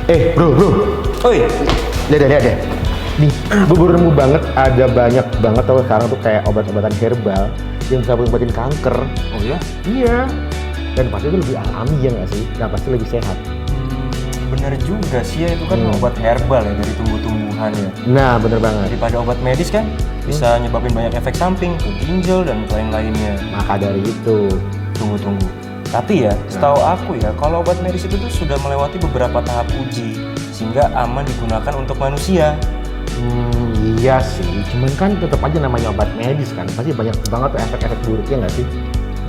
Bro. Oi, Lihat deh. Nih, gue baru nemu banget ada banyak banget tau sekarang tuh kayak obat-obatan herbal yang bisa ngobatin kanker. oh ya? Iya. Dan pasti itu lebih alami ya nggak sih? Dan pasti lebih sehat. Bener juga sih ya, itu kan obat herbal ya dari tumbuh-tumbuhan ya. Nah, bener banget. Daripada obat medis kan bisa nyebabin banyak efek samping ke ginjal dan lain-lainnya. Maka dari itu. Tunggu. Tapi ya, setahu aku ya, kalau obat medis itu tuh sudah melewati beberapa tahap uji sehingga aman digunakan untuk manusia. Iya sih. Cuman kan tetap aja namanya obat medis kan. Pasti banyak banget tuh efek-efek buruknya nggak sih?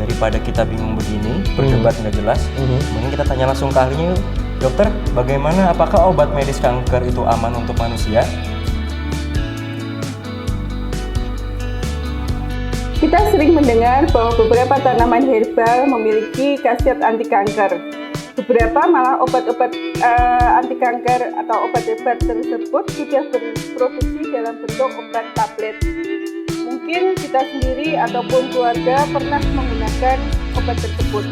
Daripada kita bingung begini, berdebat nggak jelas, mending kita tanya langsung ke ahlinya yuk. Dokter, bagaimana apakah obat medis kanker itu aman untuk manusia? Kita sering mendengar bahwa beberapa tanaman herbal memiliki khasiat anti kanker. Beberapa malah obat-obat anti kanker atau obat-obat tersebut sudah berproduksi dalam bentuk obat tablet. Mungkin kita sendiri ataupun keluarga pernah menggunakan obat tersebut.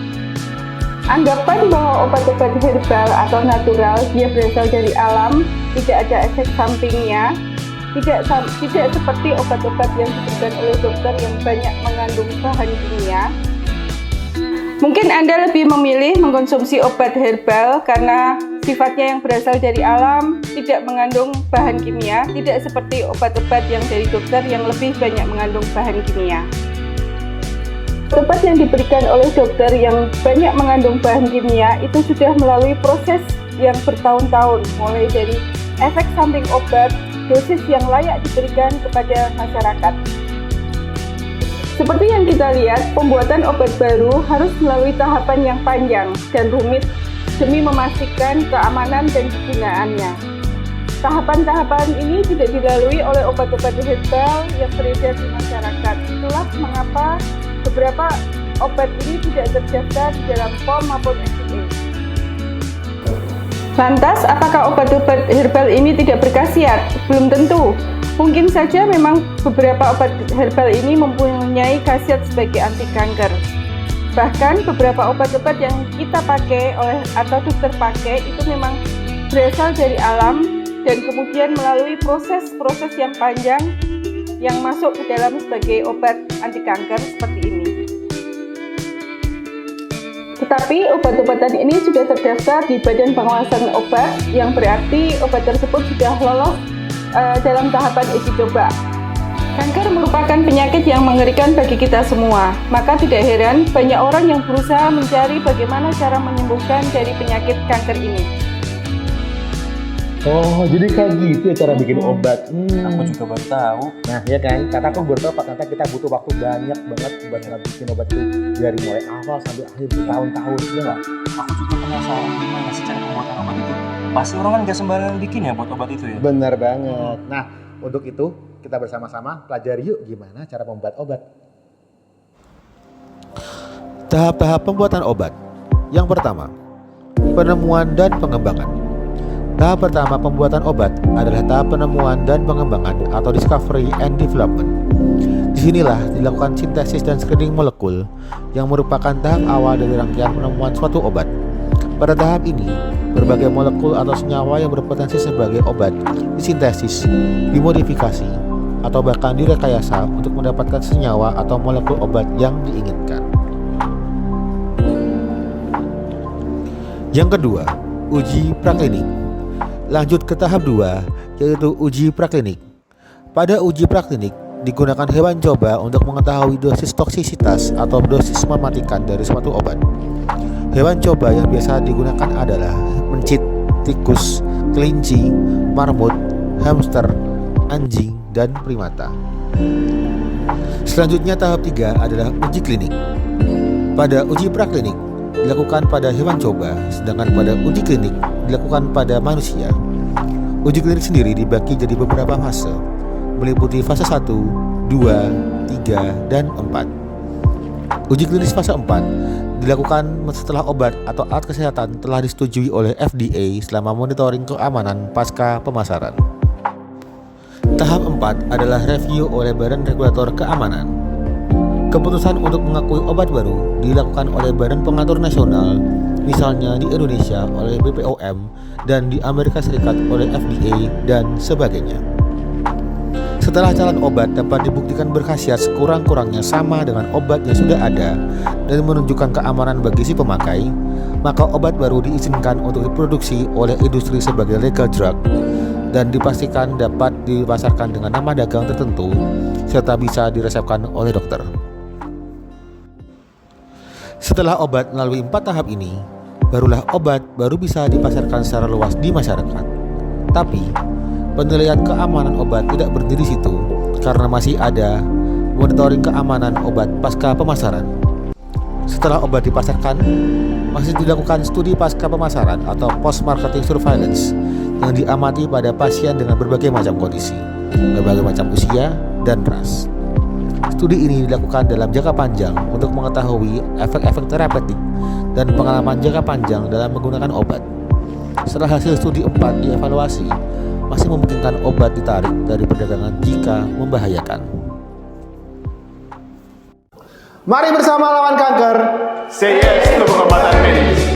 Anggapan bahwa obat-obat herbal atau natural dia berasal dari alam, tidak ada efek sampingnya, tidak seperti obat-obat yang diberikan oleh dokter yang banyak mengandung bahan kimia. Mungkin Anda lebih memilih mengkonsumsi obat herbal karena sifatnya yang berasal dari alam, tidak mengandung bahan kimia, tidak seperti obat-obat yang dari dokter yang lebih banyak mengandung bahan kimia. Obat yang diberikan oleh dokter yang banyak mengandung bahan kimia itu sudah melalui proses yang bertahun-tahun, mulai dari efek samping obat, dosis yang layak diberikan kepada masyarakat. Seperti yang kita lihat, pembuatan obat baru harus melalui tahapan yang panjang dan rumit demi memastikan keamanan dan kegunaannya. Tahapan-tahapan ini tidak dilalui oleh obat-obat herbal yang beredar di masyarakat. Itulah mengapa beberapa obat ini tidak terdaftar di dalam POM maupun FDA. Lantas, apakah obat-obat herbal ini tidak berkhasiat? Belum tentu. Mungkin saja memang beberapa obat herbal ini mempunyai khasiat sebagai anti kanker. Bahkan beberapa obat-obat yang kita pakai atau dokter pakai itu memang berasal dari alam dan kemudian melalui proses yang panjang yang masuk ke dalam sebagai obat anti kanker seperti ini. Tetapi obat-obatan ini sudah terdaftar di Badan Pengawasan Obat, yang berarti obat tersebut sudah lolos dalam tahapan uji coba. Kanker merupakan penyakit yang mengerikan bagi kita semua, maka tidak heran banyak orang yang berusaha mencari bagaimana cara menyembuhkan dari penyakit kanker ini. Oh, jadi kayak gitu ya cara bikin obat. Aku juga baru tahu. Nah, ya kan? Kata aku baru tahu, Pak. Ternyata kita butuh waktu banyak banget buat bikin obat itu dari mulai awal sampai akhir bertahun-tahun, ya nggak? Aku juga penasaran gimana sih cara pembuatan obat itu. Pasti orang kan nggak sembarangan bikin ya buat obat itu ya. Benar banget. Nah, untuk itu kita bersama-sama pelajari yuk gimana cara membuat obat. Tahap-tahap pembuatan obat. Yang pertama, penemuan dan pengembangan. Tahap pertama pembuatan obat adalah tahap penemuan dan pengembangan atau discovery and development. Disinilah dilakukan sintesis dan screening molekul yang merupakan tahap awal dari rangkaian penemuan suatu obat. Pada tahap ini, berbagai molekul atau senyawa yang berpotensi sebagai obat disintesis, dimodifikasi, atau bahkan direkayasa untuk mendapatkan senyawa atau molekul obat yang diinginkan. Yang kedua, uji praklinik. Lanjut ke tahap 2, yaitu uji praklinik. Pada uji praklinik, digunakan hewan coba untuk mengetahui dosis toksisitas atau dosis mematikan dari suatu obat. Hewan coba yang biasa digunakan adalah mencit, tikus, kelinci, marmut, hamster, anjing, dan primata. Selanjutnya tahap 3 adalah uji klinik. Pada uji praklinik dilakukan pada hewan coba, sedangkan pada uji klinik dilakukan pada manusia. Uji klinik sendiri dibagi jadi beberapa fase, meliputi fase 1, 2, 3, dan 4. Uji klinis fase 4 dilakukan setelah obat atau alat kesehatan telah disetujui oleh FDA selama monitoring keamanan pasca pemasaran. Tahap 4 adalah review oleh Badan Regulator Keamanan. Keputusan untuk mengakui obat baru dilakukan oleh Badan Pengatur Nasional misalnya di Indonesia oleh BPOM dan di Amerika Serikat oleh FDA dan sebagainya. Setelah calon obat dapat dibuktikan berkhasiat sekurang-kurangnya sama dengan obat yang sudah ada dan menunjukkan keamanan bagi si pemakai, maka obat baru diizinkan untuk diproduksi oleh industri sebagai legal drug dan dipastikan dapat dipasarkan dengan nama dagang tertentu serta bisa diresepkan oleh dokter. Setelah obat melalui 4 tahap ini, barulah obat baru bisa dipasarkan secara luas di masyarakat. Tapi, penilaian keamanan obat tidak berhenti di situ karena masih ada monitoring keamanan obat pasca pemasaran. Setelah obat dipasarkan, masih dilakukan studi pasca pemasaran atau post-marketing surveillance yang diamati pada pasien dengan berbagai macam kondisi, berbagai macam usia, dan ras. Studi ini dilakukan dalam jangka panjang untuk mengetahui efek-efek terapeutik dan pengalaman jangka panjang dalam menggunakan obat. Setelah hasil studi 4 dievaluasi, masih memungkinkan obat ditarik dari perdagangan jika membahayakan. Mari bersama lawan kanker. Say yes ke pengobatan medis.